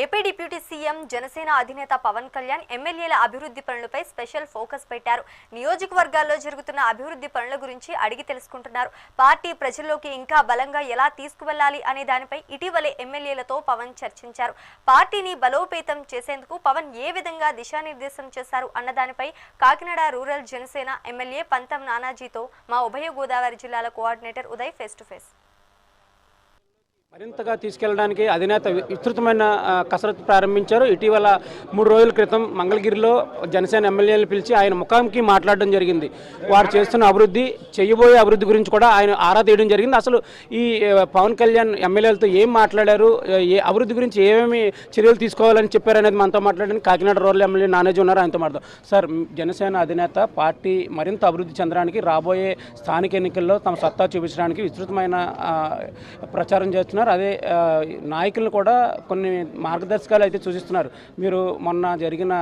AP deputy CM Janasena అధినేత పవన్ కళ్యాణ్ ఎమ్మెల్యేల అభివృద్ధి పనులపై స్పెషల్ ఫోకస్ పెట్టారు. నియోజకవర్గాల్లో జరుగుతున్న అభివృద్ధి పనుల గురించి అడిగి తెలుసుకుంటున్నారు. పార్టీ ప్రజల్లోకి ఇంకా బలంగా ఎలా తీసుకువెళ్లాలి అనే దానిపై ఇటీవలే ఎమ్మెల్యేలతో పవన్ చర్చించారు. పార్టీని బలోపేతం చేసేందుకు పవన్ ఏ విధంగా దిశానిర్దేశం చేశారు అన్న దానిపై కాకినాడ రూరల్ జనసేన ఎమ్మెల్యే పంతం నానాజీతో మా ఉభయ గోదావరి జిల్లాల coordinator Uday face to face. మరింతగా తీసుకెళ్లడానికి అధినేత విస్తృతమైన కసరత్తు ప్రారంభించారు. ఇటీవల 3 రోజుల క్రితం మంగళగిరిలో జనసేన ఎమ్మెల్యేలు పిలిచి ఆయన ముఖాముఖి మాట్లాడడం జరిగింది. వారు చేస్తున్న అభివృద్ధి, చేయబోయే అభివృద్ధి గురించి కూడా ఆయన ఆరా తీయడం జరిగింది. అసలు ఈ పవన్ కళ్యాణ్ ఎమ్మెల్యేలతో ఏం మాట్లాడారు, ఏ అభివృద్ధి గురించి ఏమేమి చర్యలు తీసుకోవాలని చెప్పారనేది మనతో మాట్లాడడానికి కాకినాడ రూరల్ ఎమ్మెల్యే నానాజీ ఉన్నారు. ఆయనతో మాట్లాడదాం. సార్, జనసేన అధినేత పార్టీ మరింత అభివృద్ధి చెందడానికి రాబోయే స్థానిక ఎన్నికల్లో తమ సత్తా చూపించడానికి విస్తృతమైన ప్రచారం చేస్తున్నారు. అదే నాయకులను కూడా కొన్ని మార్గదర్శకాలు అయితే సూచిస్తున్నారు. మీరు మొన్న జరిగిన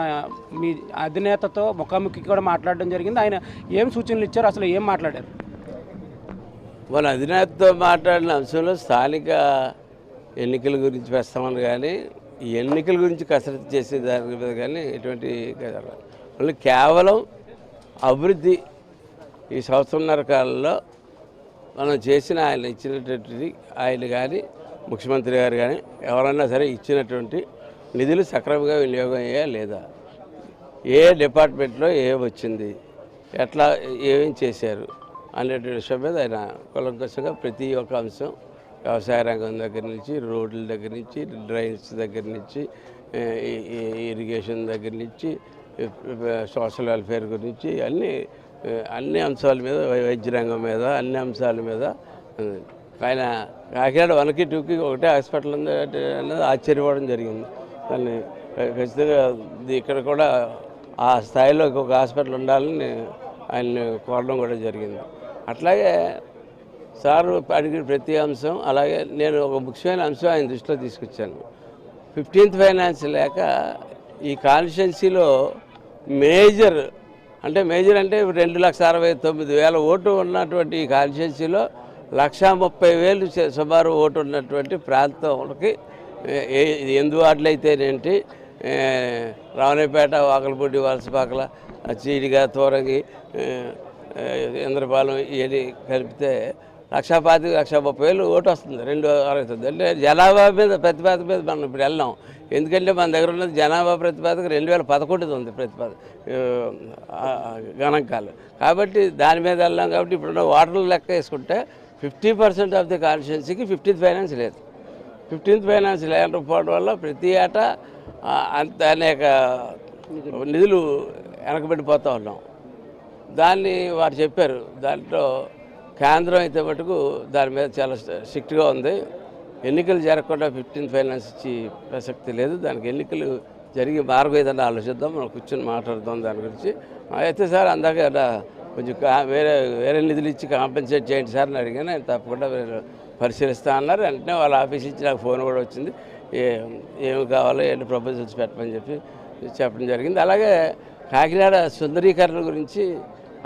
మీ అధినేతతో ముఖాముఖి కూడా మాట్లాడడం జరిగింది. ఆయన ఏం సూచనలు ఇచ్చారు, అసలు ఏం మాట్లాడారు? మన అధినేతతో మాట్లాడిన అంశంలో స్థానిక ఎన్నికల గురించి ప్రస్తావన కానీ, ఈ ఎన్నికల గురించి కసరత్తు చేసే దాని మీద కానీ ఎటువంటి వాళ్ళు కేవలం అభివృద్ధి ఈ సంవత్సరంన్నర కాలంలో మనం చేసిన ఆయన ఇచ్చినటువంటి ఆయన కానీ ముఖ్యమంత్రి గారు కానీ ఎవరన్నా సరే ఇచ్చినటువంటి నిధులు సక్రమంగా వినియోగం అయ్యా లేదా, ఏ డిపార్ట్మెంట్లో ఏం వచ్చింది, ఎట్లా ఏమేం చేశారు అనేటువంటి విషయం మీద ఆయన కులంకషంగా ప్రతి ఒక్క అంశం, వ్యవసాయ రంగం దగ్గర నుంచి, రోడ్ల దగ్గర నుంచి, డ్రైన్స్ దగ్గర నుంచి, ఇరిగేషన్ దగ్గర నుంచి, సోషల్ వెల్ఫేర్ గురించి అన్ని అంశాల మీద, వైద్య రంగం మీద, అన్ని అంశాల మీద ఆయన కాకినాడ 1కి 2కి ఒకటే హాస్పిటల్ ఉంది అనేది ఆశ్చర్యపోవడం జరిగింది. దాన్ని ఖచ్చితంగా ఇక్కడ కూడా ఆ స్థాయిలో ఒక హాస్పిటల్ ఉండాలని ఆయన్ని కోరడం కూడా జరిగింది. అట్లాగే సారు అడిగిన ప్రతి అంశం, అలాగే నేను ఒక ముఖ్యమైన అంశం ఆయన దృష్టిలో తీసుకొచ్చాను. 15th ఫైనాన్స్ లేక ఈ కాన్స్టిట్యున్సీలో మేజర్ అంటే 2,69,000 ఓటు ఉన్నటువంటి ఈ కాన్స్టిట్యున్సీలో 1,30,000 సుమారు ఓటు ఉన్నటువంటి ప్రాంతంకి ఎందు వార్డులైతేనేంటి, రావణపేట, వాకలపూడి, వలసపాకల, చీడిగా, తోరంగి, ఇంద్రపాలెం ఇవన్నీ కలిపితే 1,25,000 1,30,000 ఓటు వస్తుంది. 2,69 అంటే జనాభా మీద ప్రతిపాదక మీద మనం ఇప్పుడు వెళ్ళాం. ఎందుకంటే మన దగ్గర ఉన్నది జనాభా ప్రతిపాదక 2011 ఉంది గణాంకాలు. కాబట్టి దాని మీద వెళ్ళాం. కాబట్టి ఇప్పుడున్న ఓటర్లు లెక్క వేసుకుంటే 50% ఆఫ్ ది కాన్స్టిట్యున్సీకి 15th ఫైనాన్స్ లేదు. 15th ఫైనాన్స్ లేకపోవడం వల్ల ప్రతి ఏటా అనేక నిధులు వెనకబడిపోతూ ఉన్నాం. దాన్ని వారు చెప్పారు. దాంట్లో కేంద్రం అయితే మటుకు దాని మీద చాలా స్ట్రిక్ట్గా ఉంది. ఎన్నికలు జరగకుండా 15th ఫైనాన్స్ ఇచ్చి ప్రసక్తి లేదు. దానికి ఎన్నికలు జరిగి మార్గం ఏదైనా ఆలోచిద్దాం, మనం కూర్చొని మాట్లాడదాం దాని గురించి. అయితే సార్ అందాక కొంచెం వేరే నిధులు ఇచ్చి కాంపెన్సేట్ చేయండి సార్ అని అడిగాను. ఆయన తప్పకుండా పరిశీలిస్తా అన్నారు. వెంటనే వాళ్ళ ఆఫీస్ నుంచి నాకు ఫోన్ కూడా వచ్చింది. ఏమి కావాలో ఏంటి ప్రపోజల్స్ పెట్టమని చెప్పడం జరిగింది. అలాగే కాకినాడ సుందరీకరణ గురించి,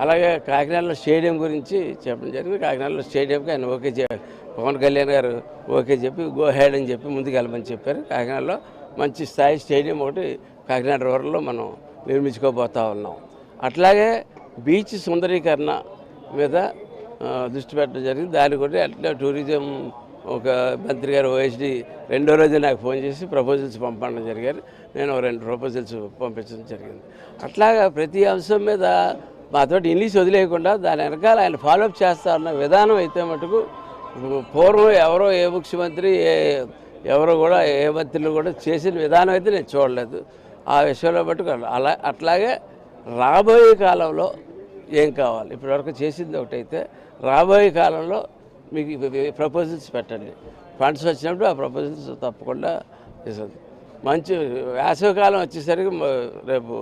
అలాగే కాకినాడలో స్టేడియం గురించి చెప్పడం జరిగింది. కాకినాడలో స్టేడియంకి ఆయన ఓకే పవన్ కళ్యాణ్ గారు ఓకే చెప్పి గో హెడ్ అని చెప్పి ముందుకు వెళ్ళమని చెప్పారు. కాకినాడలో మంచి స్థాయి స్టేడియం ఒకటి కాకినాడ రూరల్లో మనం నిర్మించుకోబోతా ఉన్నాం. అట్లాగే బీచ్ సుందరీకరణ మీద దృష్టి పెట్టడం జరిగింది. దాన్ని కూడా అట్లా టూరిజం ఒక మంత్రి గారు ఓఎస్డి 2వ రోజు నాకు ఫోన్ చేసి ప్రపోజల్స్ పంపడం జరిగారు. నేను 2 ప్రపోజల్స్ పంపించడం జరిగింది. అట్లాగా ప్రతి అంశం మీద మాతోటి ఇంగ్లీష్ వదిలేయకుండా దాని వెనకాల ఆయన ఫాలోఅప్ చేస్తా ఉన్న విధానం అయితే మటుకు పూర్వం ఎవరో ఏ ముఖ్యమంత్రి ఎవరో కూడా ఏ మంత్రులు కూడా చేసిన విధానం అయితే నేను చూడలేదు. ఆ విషయంలో మటుకు అట్లాగే రాబోయే కాలంలో ఏం కావాలి, ఇప్పటివరకు చేసింది ఒకటైతే రాబోయే కాలంలో మీకు ప్రపోజల్స్ పెట్టండి. ఫండ్స్ వచ్చినప్పుడు ఆ ప్రపోజల్స్ తప్పకుండా చేస్తుంది. మంచి వేసవికాలం వచ్చేసరికి రేపు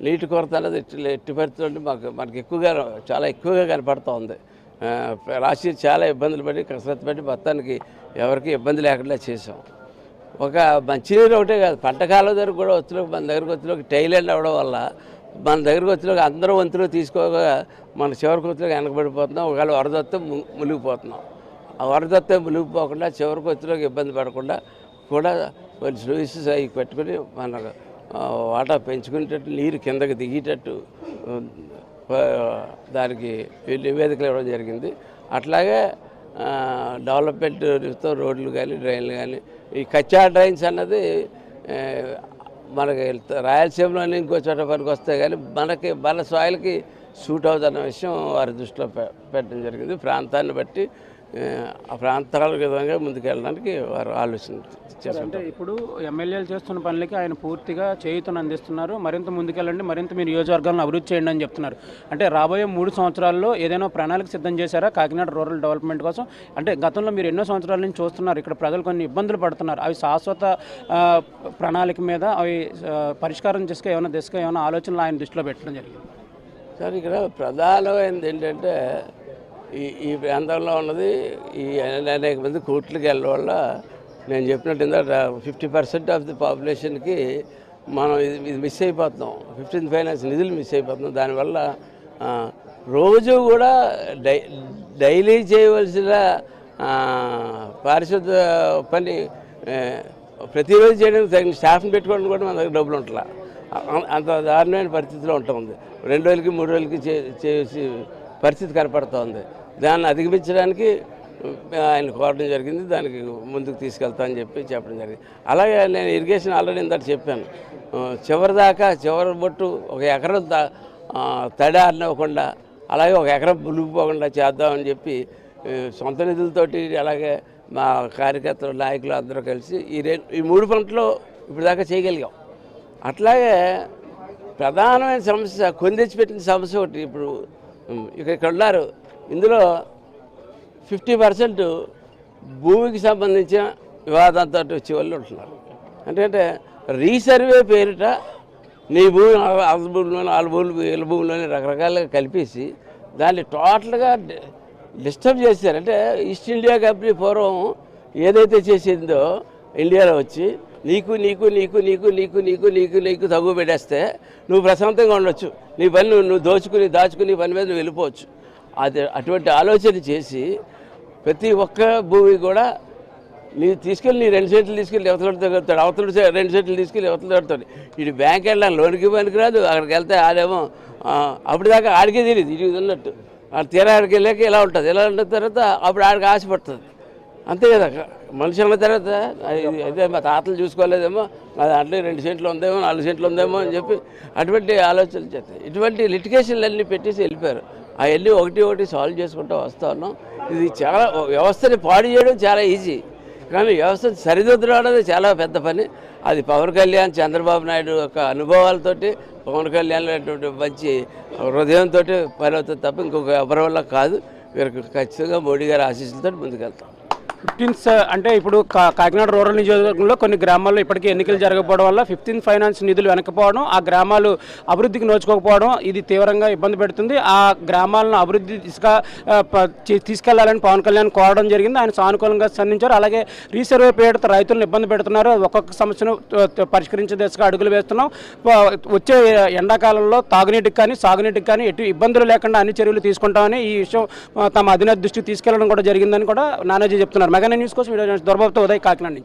నీటి కొరత అనేది ఎట్టి పరిస్థితుల్లో మనకి చాలా ఎక్కువగా కనపడుతూ ఉంది. రాశి చాలా ఇబ్బందులు పడి కసరత్తు పడి మొత్తానికి ఎవరికి ఇబ్బంది లేకుండా చేసాం. ఒక మంచినీరు ఒకటే కాదు, పంటకాలం దగ్గర కూడా మన దగ్గరకు వచ్చేలోకి టైలెండ్ అవ్వడం వల్ల మన దగ్గరకు వచ్చేలోకి అందరూ వంతులు తీసుకోగా మన చివరికి వచ్చేలోకి వెనకబడిపోతున్నాం. ఒకవేళ వరదొస్తే మునిగిపోతున్నాం. ఆ వరదొస్తే మునిగిపోకుండా చివరికి వచ్చేలోకి ఇబ్బంది పడకుండా కూడా కొన్ని స్లూయిసెస్ అవి పెట్టుకుని మన వాటా పెంచుకునేటట్టు నీరు కిందకి దిగేటట్టు దానికి నివేదికలు ఇవ్వడం జరిగింది. అట్లాగే డెవలప్మెంట్తో రోడ్లు కానీ డ్రైన్లు కానీ ఈ కచ్చా డ్రైన్స్ అన్నది మనకి రాయలసీమలోనే ఇంకో చోట పనికి వస్తాయి కానీ మన సాయిల్కి సూట్ అవుతున్న విషయం వారి దృష్టిలో పెట్టడం జరిగింది. ప్రాంతాన్ని బట్టి ఆ ప్రాంతాల విధంగా ముందుకెళ్ళడానికి వారు ఆలోచన చేశారు. అంటే ఇప్పుడు ఎమ్మెల్యేలు చేస్తున్న పనులకి ఆయన పూర్తిగా చేయూతను అందిస్తున్నారు. మరింత ముందుకెళ్ళండి, మరింత మీ నియోజకవర్గాలను అభివృద్ధి చేయండి అని చెప్తున్నారు. అంటే రాబోయే 3 సంవత్సరాల్లో ఏదైనా ప్రణాళిక సిద్ధం చేశారా కాకినాడ రూరల్ డెవలప్మెంట్ కోసం? అంటే గతంలో మీరు ఎన్నో సంవత్సరాల నుంచి చూస్తున్నారు, ఇక్కడ ప్రజలు కొన్ని ఇబ్బందులు పడుతున్నారు. అవి శాశ్వత ప్రణాళిక మీద అవి పరిష్కారం చేసుకు ఏమైనా దిశగా ఏమైనా ఆలోచనలు ఆయన దృష్టిలో పెట్టడం జరిగింది? సార్, ఇక్కడ ప్రధానమైనది ఏంటంటే ఈ ప్రాంతంలో ఉన్నది ఈ అనేక మంది కోర్టులకు వెళ్ళడం వల్ల నేను చెప్పినట్టు 50% ఆఫ్ ది పాపులేషన్కి మనం ఇది మిస్ అయిపోతున్నాం. 15th ఫైనాన్స్ నిధులు మిస్ అయిపోతున్నాం. దానివల్ల రోజు కూడా డైలీ చేయవలసిన పారిశుద్ధ పని ప్రతిరోజు చేయడానికి తగిన స్టాఫ్ని పెట్టుకోవడం కూడా మన దగ్గర డబ్బులు ఉంటుందా, అంత దారుణమైన పరిస్థితిలో ఉంటుంది. 2 రోజులకి 3 రోజులకి చేసి పరిస్థితి కనపడుతోంది. దాన్ని అధిగమించడానికి ఆయన కోరడం జరిగింది. దానికి ముందుకు తీసుకెళ్తా అని చెప్పడం జరిగింది. అలాగే నేను ఇరిగేషన్ ఆల్రెడీ ఇందాక చెప్పాను, చివరిదాకా చివరి బొట్టు 1 ఎకరం తడి ఆరినివ్వకుండా, అలాగే 1 ఎకరం మునిగిపోకుండా చేద్దామని చెప్పి సొంత నిధులతోటి, అలాగే మా కార్యకర్తలు నాయకులు అందరూ కలిసి ఈ 3 పంటలు ఇప్పుడు దాకా చేయగలిగాం. అట్లాగే ప్రధానమైన సమస్య కొని తెచ్చిపెట్టిన సమస్య ఒకటి. ఇప్పుడు ఇక్కడ ఉన్నారు, ఇందులో 50% భూమికి సంబంధించిన వివాదంతో వచ్చే వాళ్ళు ఉంటున్నారు. అంటే రీసర్వే పేరిట నీ భూమి 6 భూములు 4 భూములు 7 భూములని రకరకాలుగా కలిపేసి దాన్ని టోటల్గా డిస్టర్బ్ చేశారు. అంటే ఈస్ట్ ఇండియా కంపెనీ పూర్వం ఏదైతే చేసిందో ఇండియాలో వచ్చి నీకు నీకు నీకు నీకు నీకు నీకు నీకు నీకు తగ్గు పెట్టేస్తే నువ్వు ప్రశాంతంగా ఉండొచ్చు, నీ పని నువ్వు దాచుకుని పని మీద నువ్వు వెళ్ళిపోవచ్చు. అటువంటి ఆలోచన చేసి ప్రతి ఒక్క భూమి కూడా నీవు తీసుకెళ్ళి నీ 2 సెంట్లు తీసుకెళ్ళి అవతలతో కడతాడు, అవతల 2 సెంట్లు తీసుకెళ్ళి అవతలతో కడతాడు. ఇటు బ్యాంక్ వెళ్ళాలి, లోన్కి పనికి రాదు. అక్కడికి వెళ్తే ఆడేమో అప్పటిదాకా ఆడికే తెలియదు ఇది ఉన్నట్టు. తీరా ఆడికి వెళ్ళాక ఇలా ఉంటుంది. ఇలా ఉన్న తర్వాత అప్పుడు ఆడికి ఆశపడుతుంది. అంతే కదా, మనిషి అన్న తర్వాత అయితే మా తాతలు చూసుకోలేదేమో, మా దాంట్లో 2 సెంట్లు ఉందేమో 4 సెంట్లు ఉందేమో అని చెప్పి అటువంటి ఆలోచనలు చేస్తాయి. ఇటువంటి లిటిగేషన్లు అన్నీ పెట్టేసి వెళ్ళిపోయారు. అవన్నీ ఒకటి సాల్వ్ చేసుకుంటూ వస్తూ ఉన్నాం. ఇది చాలా వ్యవస్థని పాడు చేయడం చాలా ఈజీ, కానీ వ్యవస్థను సరిదిద్దడం అనేది చాలా పెద్ద పని. అది పవన్ కళ్యాణ్, చంద్రబాబు నాయుడు యొక్క అనుభవాలతోటి, పవన్ కళ్యాణ్ మంచి హృదయంతో పని అవుతుంది తప్ప ఇంకొక ఎవరి వల్ల కాదు. వీరికి ఖచ్చితంగా మోడీ గారి ఆశీస్సులతో ముందుకెళ్తాం. 15th అంటే ఇప్పుడు కాకినాడ రూరల్ నియోజకవర్గంలో కొన్ని గ్రామాల్లో ఇప్పటికీ ఎన్నికలు జరగకపోవడం వల్ల 15th ఫైనాన్స్ నిధులు వెనకపోవడం, ఆ గ్రామాలు అభివృద్ధికి నోచుకోకపోవడం ఇది తీవ్రంగా ఇబ్బంది పెడుతుంది. ఆ గ్రామాలను అభివృద్ధి దిశగా తీసుకెళ్లాలని పవన్ కళ్యాణ్ కోరడం జరిగింది. ఆయన సానుకూలంగా స్పందించారు. అలాగే రీసర్వే పేరుతో రైతులను ఇబ్బంది పెడుతున్నారు. ఒక్కొక్క సమస్యను పరిష్కరించే దిశగా అడుగులు వేస్తున్నాం. వచ్చే ఎండాకాలంలో తాగునీటికి కానీ సాగునీటికి కానీ ఎటు ఇబ్బందులు లేకుండా అన్ని చర్యలు తీసుకుంటామని ఈ విషయం తమ అధినేత దృష్టికి తీసుకెళ్లడం కూడా జరిగిందని కూడా నానాజీ చెప్తున్నారు. మెగా న్యూస్ కోసం వీడియో దొరబాబుతో ఉదయ్, కాకినాడ నుంచి.